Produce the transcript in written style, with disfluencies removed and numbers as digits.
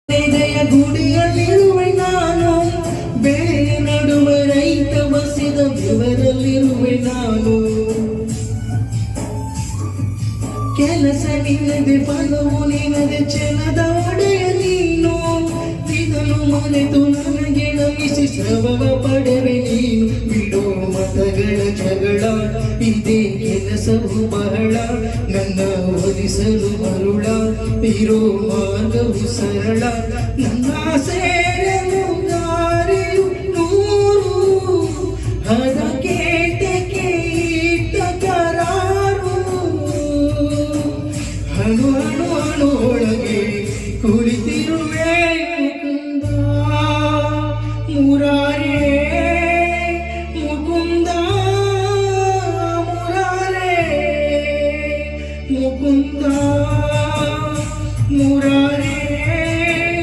ಹೃದಯ ಗುಡಿಯಲ್ಲಿರುವೆ ನಾನು, ಬೆಳೆಯ ನಡುವೆ ರೈತ ಬಸಿದ ಬೆವರಲ್ಲಿರುವೆ ನಾನು. ಕೆಲಸ ನಿನ್ನದೆ ಫಲವು ನಿನ್ನದೆ ಛಲದ ಒಡೆಯ ನೀನು, ಇದನ್ನು ಮರೆತು ನನಗೆ ನಮಿಸಿ ಶ್ರಮವ ಪಡೆವೆ ನೀನು. ಬಿಡೋ ಮತಗಳ ಜಗಳ ಇದೇ ಕೆಲಸವು ಬಹಳ, ನನ್ನ ಒಲಿಸಲು ಮರುಳ ಇರೋ ಮಾರ್ಗವು ಸರಳ. ನನ್ನ ಸೇರಲು ದಾರಿಯು ನೂರು, ಹದ ಕೇಟಕ್ಕೆ ಇಟ್ಟ ಕರಾರು. ಹಣು ಹಣು ಹಣು ಒಳಗೆ ಕುಳಿತಿರುವೆ